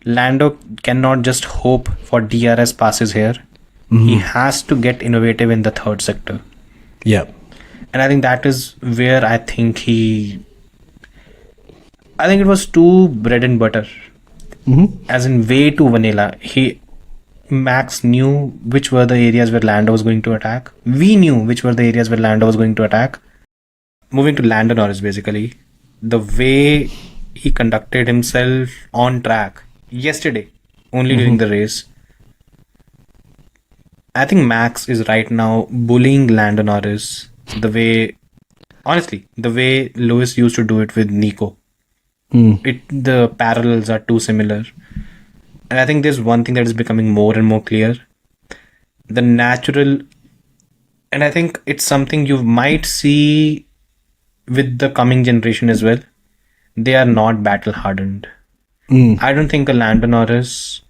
Lando cannot just hope for DRS passes here. Mm-hmm. He has to get innovative in the third sector. Yeah. And I think that is where I think it was too bread and butter. Mm-hmm. As in way too vanilla. Max knew which were the areas where Lando was going to attack. We knew which were the areas where Lando was going to attack. Moving to Lando Norris, basically, the way he conducted himself on track yesterday, only during the race, I think Max is right now bullying Lando Norris the way Lewis used to do it with Nico. The parallels are too similar. And I think there's one thing that is becoming more and more clear. The natural, and I think it's something you might see with the coming generation as well. They are not battle hardened. I don't think a Lando Norris,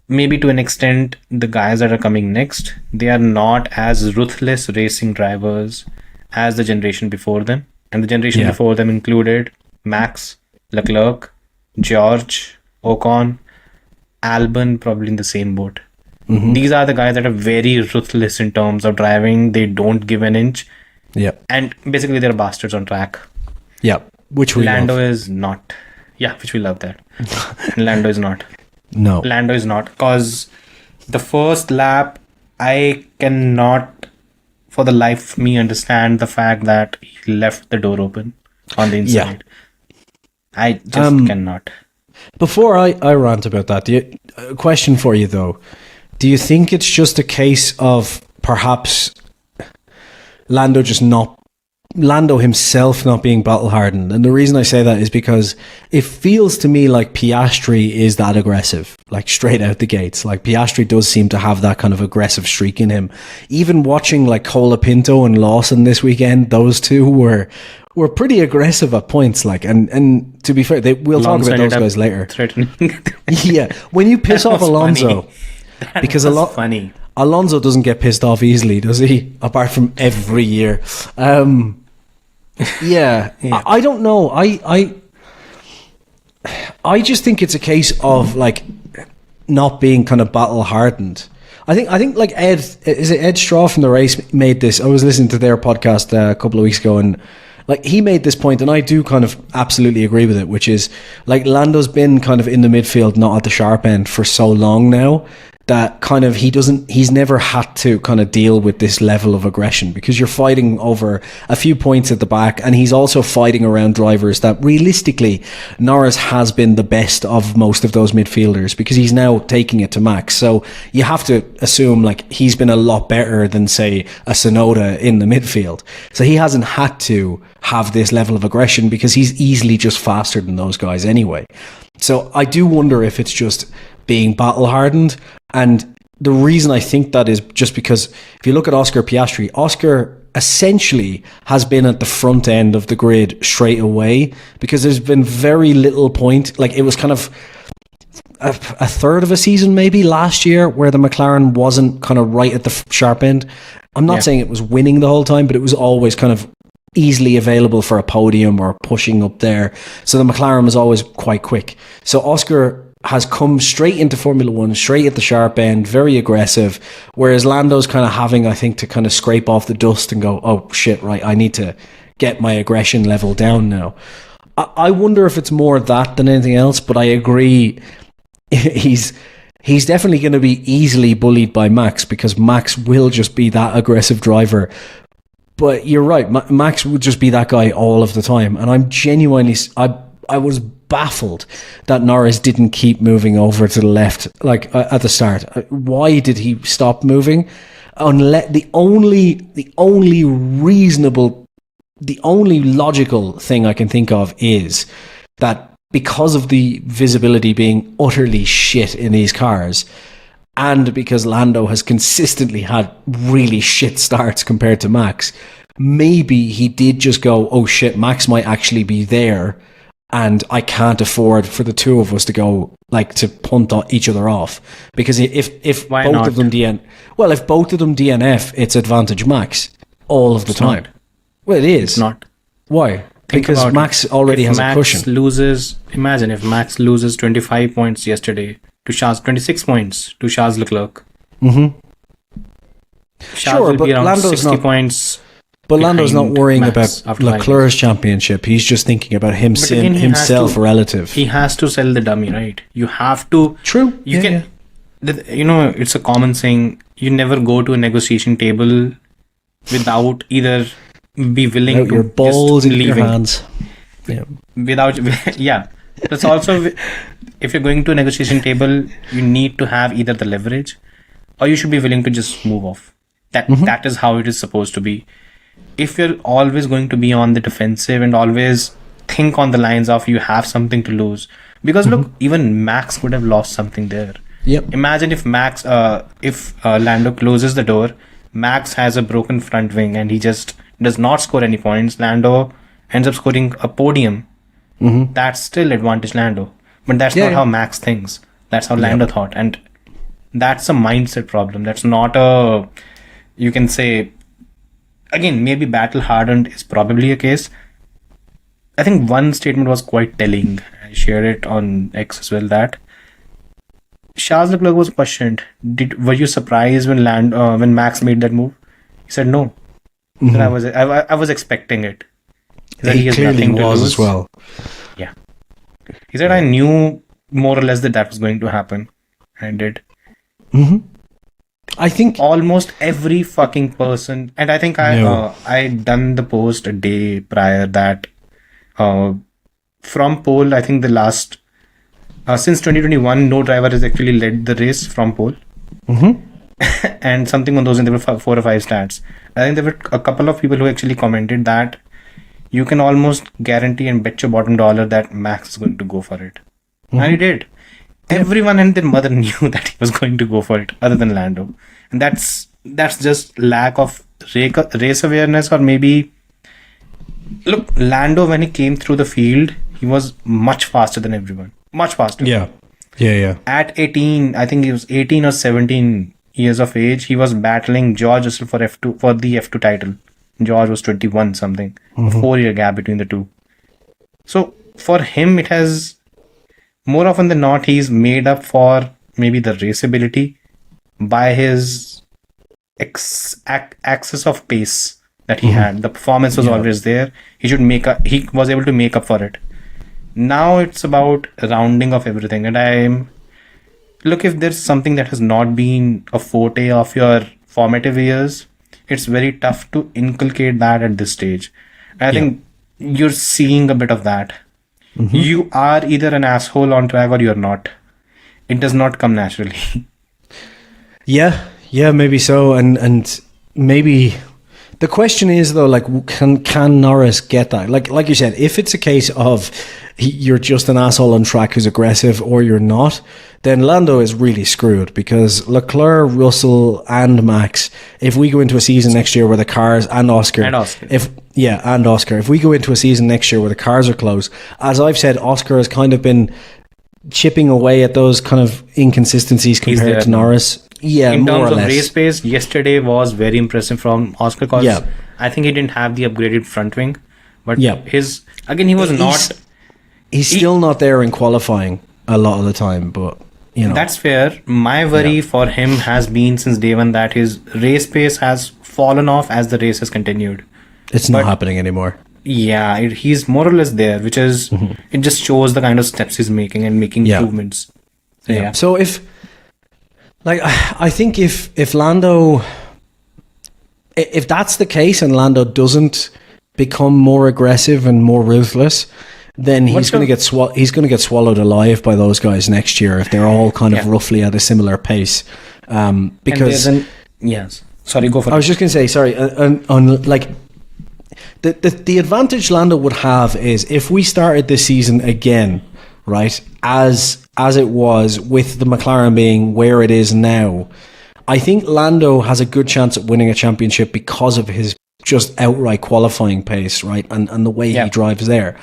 maybe to an extent, the guys that are coming next, they are not as ruthless racing drivers as the generation before them. And the generation before them included Max, Leclerc, George, Ocon, Albon, probably in the same boat. These are the guys that are very ruthless in terms of driving. They don't give an inch. Yeah. And basically they're bastards on track. Yeah. Which we Lando love. is not. Yeah, which we love that. Lando is not. No. Lando is not. Because the first lap, I cannot for the life of me understand the fact that he left the door open on the inside. I just cannot. Before I rant about that, a question for you though. Do you think it's just a case of perhaps Lando himself not being battle hardened? And the reason I say that is because it feels to me like Piastri is that aggressive, like straight out the gates. Like Piastri does seem to have that kind of aggressive streak in him. Even watching like Colapinto and Lawson this weekend, those two were pretty aggressive at points. Like, and to be fair, we'll talk about those guys later. Yeah, when you piss off Alonso, because funny. Alonso doesn't get pissed off easily, does he? Apart from every year. Yeah. I don't know. I just think it's a case of like not being kind of battle hardened. I think like Ed Straw from The Race made this. I was listening to their podcast a couple of weeks ago, and like he made this point, and I do kind of absolutely agree with it, which is like Lando's been kind of in the midfield, not at the sharp end for so long now, that kind of he's never had to kind of deal with this level of aggression, because you're fighting over a few points at the back, and he's also fighting around drivers that realistically Norris has been the best of most of those midfielders, because he's now taking it to Max. So you have to assume like he's been a lot better than say a Tsunoda in the midfield. So he hasn't had to have this level of aggression because he's easily just faster than those guys anyway. So I do wonder if it's just being battle hardened. And the reason I think that is just because if you look at Oscar Piastri, Oscar essentially has been at the front end of the grid straight away, because there's been very little point. Like it was kind of a third of a season maybe last year where the McLaren wasn't kind of right at the sharp end. I'm not saying it was winning the whole time, but it was always kind of easily available for a podium or pushing up there. So the McLaren was always quite quick. So Oscar has come straight into Formula One, straight at the sharp end, very aggressive, whereas Lando's kind of having, I think, to kind of scrape off the dust and go, oh shit, right, I need to get my aggression level down now. I wonder if it's more that than anything else, but I agree he's definitely going to be easily bullied by Max, because Max will just be that aggressive driver. But you're right, Max would just be that guy all of the time, and I'm genuinely, I was baffled that Norris didn't keep moving over to the left, like at the start. Why did he stop moving? Unless the only logical thing I can think of is that because of the visibility being utterly shit in these cars, and because Lando has consistently had really shit starts compared to Max, maybe he did just go, oh shit, Max might actually be there, and I can't afford for the two of us to go like to punt each other off, because if Why both not? of them if both of them DNF, it's advantage Max all of the time. Not. Well, it is. It's not. Why? because about Max it. already If has a Max cushion. imagine if Max loses 25 points yesterday to Charles, 26 points to Charles Leclerc. Mm-hmm. Charles Sure, will but be around Lando's 60 not- points. But Lando's not behind worrying Max about after 5 years. Leclerc's championship. He's just thinking about But again, he has himself to- relative. He has to sell the dummy, right? You have to. True. You can. It's a common saying. You never go to a negotiation table without either be willing Without to your balls just in your leaving. hands. Yeah. Without yeah, that's also, if you're going to a negotiation table, you need to have either the leverage or you should be willing to just move off. That is how it is supposed to be. If you're always going to be on the defensive and always think on the lines of you have something to lose, because look, even Max would have lost something there. Yep. Imagine if Lando closes the door, Max has a broken front wing and he just does not score any points. Lando ends up scoring a podium. That's still advantage Lando. But that's not how Max thinks. That's how Lando thought. And that's a mindset problem. That's not a, you can say, again, maybe battle hardened is probably a case. I think one statement was quite telling. I shared it on X as well, that Charles Leclerc was questioned. Were you surprised when Max made that move? He said no. He said, I was expecting it. He said He has clearly nothing to was lose. as well. Yeah. He said I knew more or less that was going to happen. And it did. I think Almost every fucking person, and I think I done the post a day prior that from pole, I think the last since 2021 no driver has actually led the race from pole. And something on those, and there were 4 or 5 stats. I think there were a couple of people who actually commented that you can almost guarantee and bet your bottom dollar that Max is going to go for it. And he did. Everyone and their mother knew that he was going to go for it, other than Lando. And that's just lack of race awareness, or maybe, look, Lando, when he came through the field, he was much faster than everyone. Much faster. yeah. At 18, I think he was 18 or 17 years of age, he was battling George Russell for the F2 title. George was 21 something. A 4-year gap between the two. So for him, it has, more often than not, he's made up for maybe the raceability by his access of pace that he had. The performance was always there. He was able to make up for it. Now it's about rounding of everything. And look, if there's something that has not been a forte of your formative years, it's very tough to inculcate that at this stage. And I think you're seeing a bit of that. You are either an asshole on track or you're not. It does not come naturally. Yeah, maybe so, and maybe the question is though, like, can Norris get that? Like you said, if it's a case of you're just an asshole on track who's aggressive, or you're not, then Lando is really screwed, because Leclerc, Russell, and Max, if we go into a season next year where the cars and Oscar, if we go into a season next year where the cars are close, as I've said, Oscar has kind of been chipping away at those kind of inconsistencies compared to Norris. Yeah, in more terms or of less. race pace, yesterday was very impressive from Oscar, because I think he didn't have the upgraded front wing, but he was not. He's still not there in qualifying a lot of the time, but you know, that's fair. My worry for him has been since day one that his race pace has fallen off as the race has continued. It's not happening anymore. Yeah, he's more or less there, which is it just shows the kind of steps he's making and making improvements. So I think if Lando, if that's the case and Lando doesn't become more aggressive and more ruthless, then he's going to get swallowed alive by those guys next year if they're all kind of roughly at a similar pace. Because sorry, go for it. I was just going to say on like the advantage Lando would have is if we started this season again, right, as it was, with the McLaren being where it is now, I think Lando has a good chance at winning a championship because of his just outright qualifying pace, right, and the way he drives there.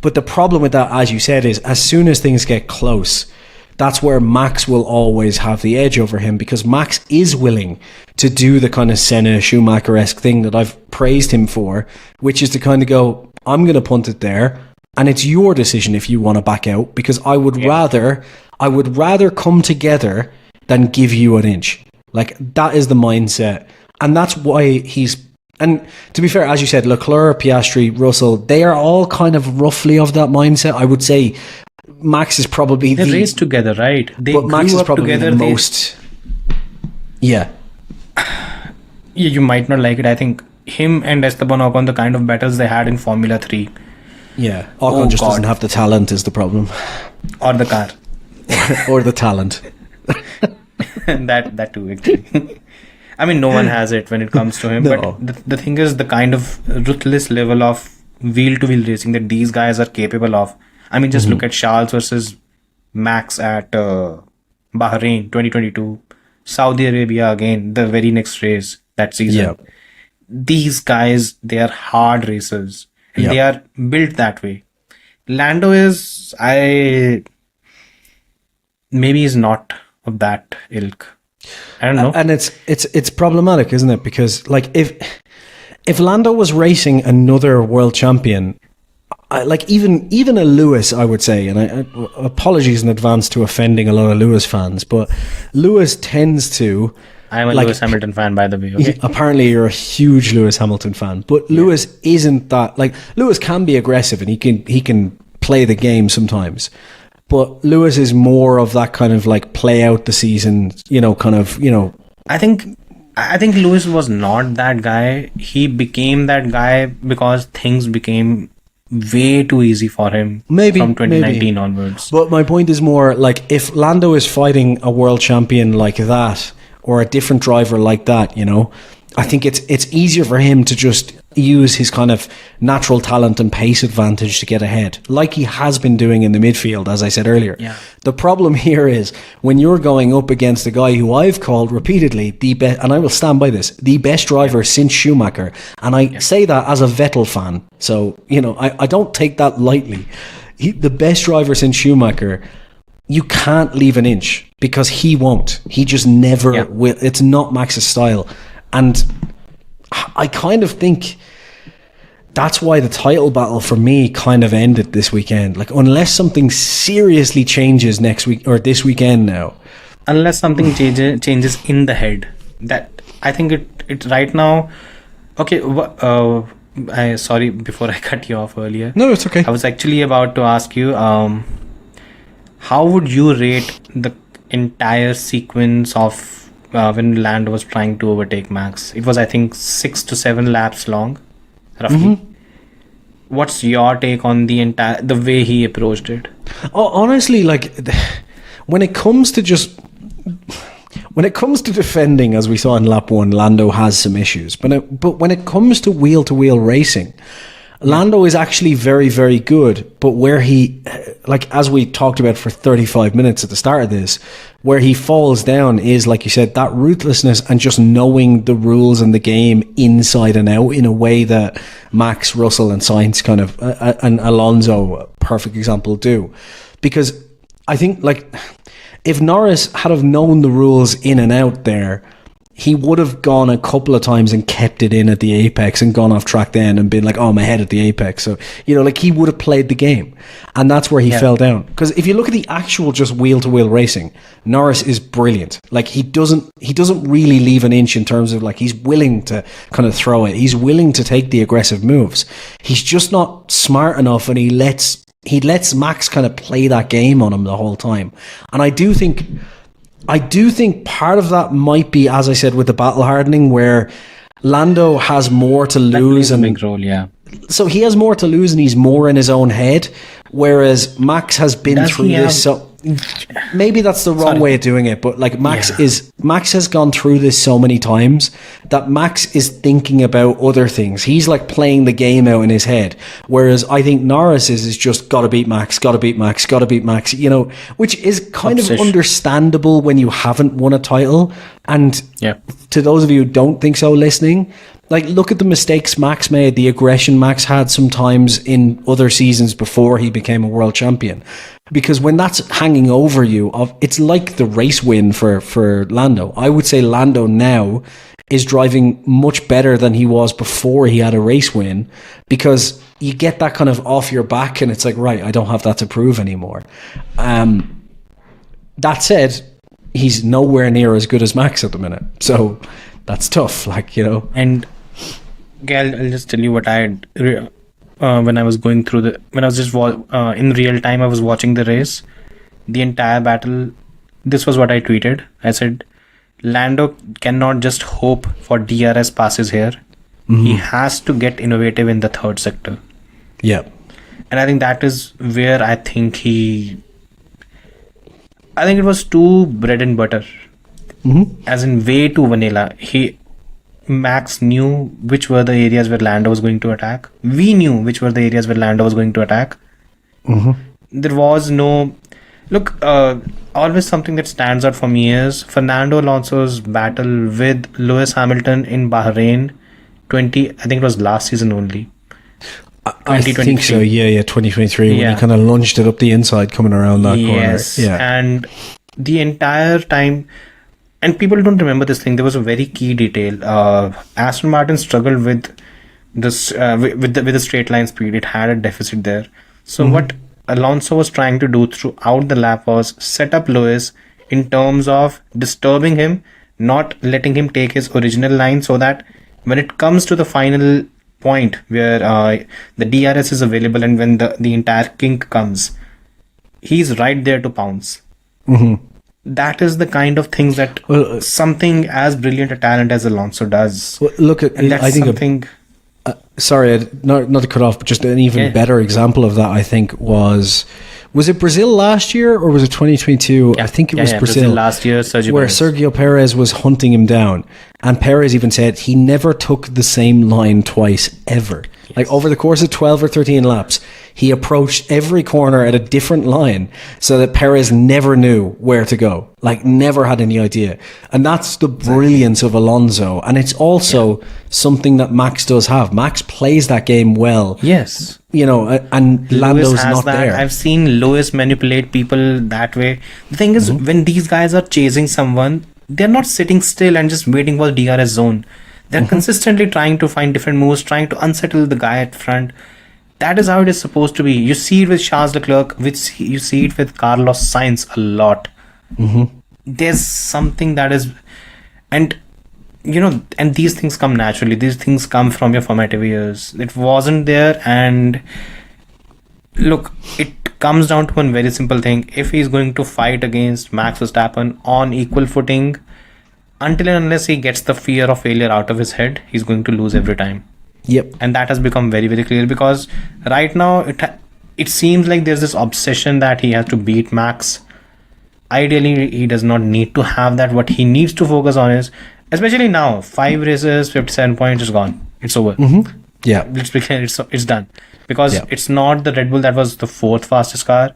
But the problem with that, as you said, is as soon as things get close, that's where Max will always have the edge over him, because Max is willing to do the kind of Senna Schumacher-esque thing that I've praised him for, which is to kind of go, I'm going to punt it there, and it's your decision if you want to back out, because I would rather come together than give you an inch. Like, that is the mindset. And that's why and to be fair, as you said, Leclerc, Piastri, Russell, they are all kind of roughly of that mindset. I would say Max is probably they raced together, right? They but Max is probably together, the most. Yeah, you might not like it. I think him and Esteban Ocon, the kind of battles they had in Formula 3. Yeah, Ocon doesn't have the talent is the problem. Or the car. or the talent. that too, actually. I mean, no one has it when it comes to him. No. But the thing is, the kind of ruthless level of wheel-to-wheel racing that these guys are capable of. I mean, just look at Charles versus Max at Bahrain 2022. Saudi Arabia again, the very next race that season. Yeah. These guys, they are hard racers. And they are built that way. Lando is, maybe he's not of that ilk. I don't know. And it's problematic, isn't it? Because like if Lando was racing another world champion, like even a Lewis, I would say, and I apologies in advance to offending a lot of Lewis fans, but Lewis tends to. I'm a Lewis Hamilton fan, by the way. Okay? Apparently, you're a huge Lewis Hamilton fan, but Lewis isn't that. Like, Lewis can be aggressive and he can play the game sometimes, but Lewis is more of that kind of like play out the season, I think Lewis was not that guy. He became that guy because things became way too easy for him from 2019 onwards. But my point is more like if Lando is fighting a world champion like that or a different driver like that, I think it's easier for him to just use his kind of natural talent and pace advantage to get ahead, like he has been doing in the midfield, as I said earlier. Yeah. The problem here is when you're going up against a guy who I've called repeatedly the best, and I will stand by this, the best driver since Schumacher, and I say that as a Vettel fan, so I don't take that lightly. The best driver since Schumacher. You can't leave an inch because he won't. He just never will. It's not Max's style. And I kind of think that's why the title battle for me kind of ended this weekend. Like, unless something seriously changes next week or this weekend now. Unless something changes in the head. That I think it right now. Okay, sorry, before I cut you off earlier. No, it's okay. I was actually about to ask you, how would you rate the entire sequence of when Lando was trying to overtake Max? It was, I think, 6 to 7 laps long, roughly. Mm-hmm. What's your take on the way he approached it? Honestly, like when it comes to defending, as we saw in lap 1, Lando has some issues. But when it comes to wheel-to-wheel racing, Lando is actually very, very good, but where he, like as we talked about for 35 minutes at the start of this, where he falls down is, like you said, that ruthlessness and just knowing the rules and the game inside and out in a way that Max, Russell and Sainz kind of, and Alonso, perfect example, do. Because I think, like, if Norris had have known the rules in and out there, he would have gone a couple of times and kept it in at the apex and gone off track then and been like, oh, I'm ahead at the apex. So, like he would have played the game. And that's where he fell down. Because if you look at the actual just wheel-to-wheel racing, Norris is brilliant. Like he doesn't really leave an inch in terms of like he's willing to kind of throw it. He's willing to take the aggressive moves. He's just not smart enough and he lets Max kind of play that game on him the whole time. And I do think part of that might be, as I said, with the battle hardening, where Lando has more to lose. And a big role, yeah. So he has more to lose and he's more in his own head, whereas Max has been through this. So maybe that's the wrong way of doing it, but like Max has gone through this so many times that Max is thinking about other things. He's like playing the game out in his head, whereas I think Norris is just gotta beat Max, which is kind of understandable when you haven't won a title. And to those of you who don't think so listening, like, look at the mistakes Max made, the aggression Max had sometimes in other seasons before he became a world champion. Because when that's hanging over you, it's like the race win for Lando. I would say Lando now is driving much better than he was before he had a race win, because you get that kind of off your back, and it's like, right, I don't have that to prove anymore. That said, he's nowhere near as good as Max at the minute, so that's tough, like, you know. And I'll just tell you what I had when I was going through when I was just in real time, I was watching the race, the entire battle. This was what I tweeted. I said, Lando cannot just hope for DRS passes here. He has to get innovative in the third sector. Yeah. And I think that is where I think it was too bread and butter. As in way too vanilla. Max knew which were the areas where Lando was going to attack. We knew which were the areas where Lando was going to attack. There was no... Look, always something that stands out for me is Fernando Alonso's battle with Lewis Hamilton in Bahrain I think it was last season only. I think so, yeah, 2023, when he kind of lunged it up the inside coming around that corner. Yeah. And the entire time, and people don't remember this thing, there was a very key detail. Aston Martin struggled with this with the straight line speed. It had a deficit there. So what Alonso was trying to do throughout the lap was set up Lewis in terms of disturbing him, not letting him take his original line, so that when it comes to the final point where the DRS is available and when the entire kink comes, he's right there to pounce. That is the kind of things that something as brilliant a talent as Alonso does. Well, look at, and that's I think something... sorry, not to cut off, but just an even better example of that, I think, was it Brazil last year or was it 2022? I think it was Brazil last year, Sergio Perez was hunting him down, and Perez even said he never took the same line twice ever. Like over the course of 12 or 13 laps, he approached every corner at a different line so that Perez never knew where to go, like never had any idea. And that's the brilliance of Alonso. And it's also something that Max does have. Max plays that game well. Yes. You know, and Lando's not there. I've seen Lewis manipulate people that way. The thing is, when these guys are chasing someone, they're not sitting still and just waiting for the DRS zone. They're consistently trying to find different moves, trying to unsettle the guy at front. That is how it is supposed to be. You see it with Charles Leclerc, which you see it with Carlos Sainz a lot. There's something that is... And, you know, and these things come naturally. These things come from your formative years. It wasn't there, and... Look, it comes down to one very simple thing. If he's going to fight against Max Verstappen on equal footing, until and unless he gets the fear of failure out of his head, he's going to lose every time. Yep. And that has become very, very clear, because right now it seems like there's this obsession that he has to beat Max. Ideally, he does not need to have that. What he needs to focus on is, especially now, 5 races, 57 points is gone. It's over. Yeah. Let's be clear, it's done. Because it's not the Red Bull that was the 4th fastest car.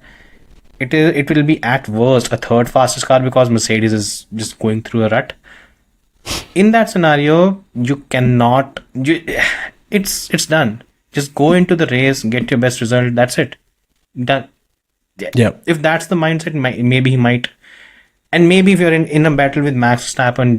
It will be at worst a 3rd fastest car, because Mercedes is just going through a rut. In that scenario, you cannot... It's done. Just go into the race, get your best result. That's it. Done. Yeah. If that's the mindset, maybe he might. And maybe if you're in a battle with Max Verstappen,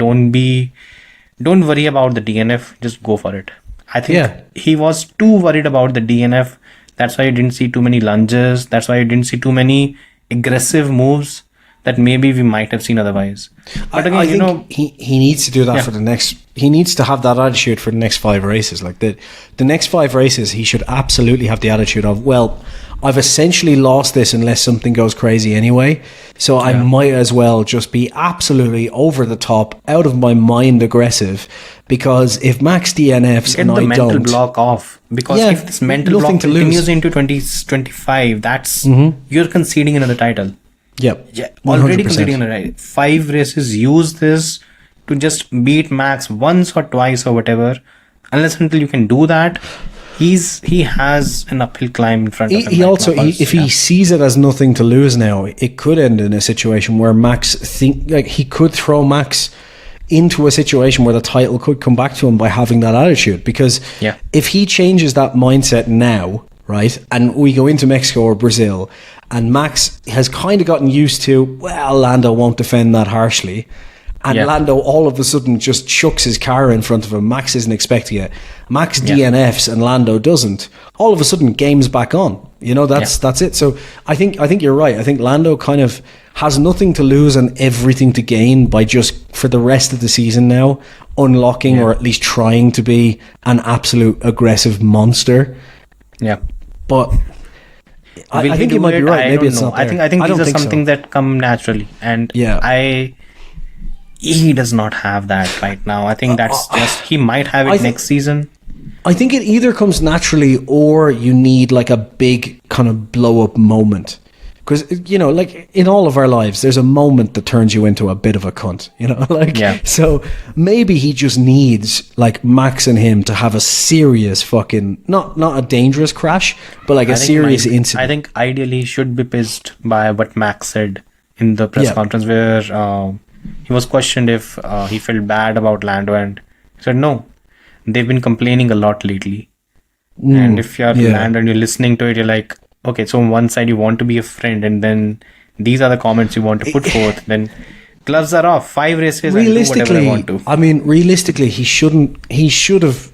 don't worry about the DNF. Just go for it. I think he was too worried about the DNF. That's why you didn't see too many lunges. That's why you didn't see too many aggressive moves that maybe we might have seen otherwise. But again, I think he needs to do that for the next... He needs to have that attitude for the next 5 races. Like the next 5 races, he should absolutely have the attitude of, well, I've essentially lost this unless something goes crazy anyway. So I might as well just be absolutely over the top, out of my mind aggressive. Because if Max DNFs and I don't... Get the mental block off. Because if this mental block continues into 2025, that's... You're conceding another title. Yep. Yeah, already conceding another title. 5 races, use this to just beat Max once or twice or whatever. Unless until you can do that, he has an uphill climb in front of him. He also, if he sees it as nothing to lose now, it could end in a situation where he could throw Max into a situation where the title could come back to him by having that attitude. Because if he changes that mindset now, right, and we go into Mexico or Brazil, and Max has kind of gotten used to, well, Lando won't defend that harshly, and Lando all of a sudden just chucks his car in front of him. Max isn't expecting it. Max DNFs and Lando doesn't, all of a sudden game's back on. You know, that's it. So I think you're right. I think Lando kind of has nothing to lose and everything to gain by just, for the rest of the season now, unlocking or at least trying to be an absolute aggressive monster. Yeah. But I think you might be right. Maybe it's not there. I think these are something that come naturally. And he does not have that right now. I think that's he might have it next season. I think it either comes naturally or you need like a big kind of blow up moment. Because, you know, like in all of our lives, there's a moment that turns you into a bit of a cunt, you know, like, so maybe he just needs like Max and him to have a serious fucking, not a dangerous crash, but like a serious incident. I think ideally he should be pissed by what Max said in the press conference where he was questioned if he felt bad about Lando, and he said, no, they've been complaining a lot lately. And if you're Lando and you're listening to it, you're like, okay, so on one side you want to be a friend, and then these are the comments you want to put forth, then gloves are off. 5 races and do whatever I want to. I mean, realistically, he should have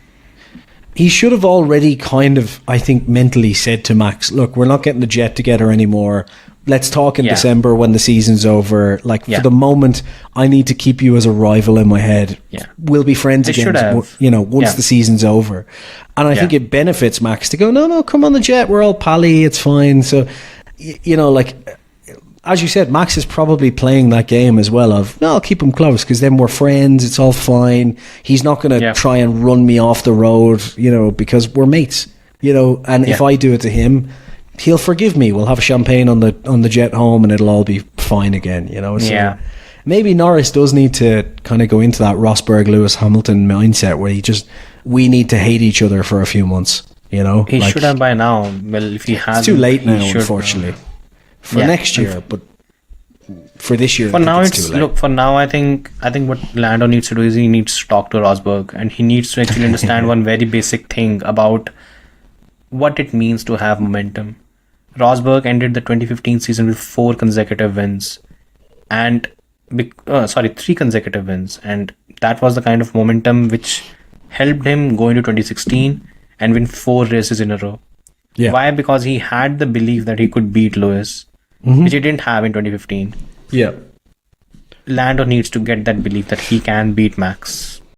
already kind of, I think, mentally said to Max, look, we're not getting the jet together anymore. Let's talk in December when the season's over. Like, for the moment, I need to keep you as a rival in my head. We'll be friends again, you know, once the season's over. And I think it benefits Max to go, no, come on the jet. We're all pally. It's fine. So, you know, like, as you said, Max is probably playing that game as well of, no, I'll keep him close because then we're friends. It's all fine. He's not going to try and run me off the road, you know, because we're mates, you know, and if I do it to him, he'll forgive me. We'll have champagne on the jet home and it'll all be fine again, you know. So maybe Norris does need to kind of go into that Rosberg, Lewis Hamilton mindset where we need to hate each other for a few months, you know. He should have by now. Well, if he has, it's too late now, unfortunately. For next year, but for this year, for now it's too late. Look, for now, I think what Lando needs to do is he needs to talk to Rosberg, and he needs to actually understand one very basic thing about what it means to have momentum. Rosberg ended the 2015 season with 4 consecutive wins, and 3 consecutive wins, and that was the kind of momentum which helped him go into 2016 and win 4 races in a row. Why? Because he had the belief that he could beat Lewis, which he didn't have in 2015. Lando needs to get that belief that he can beat Max.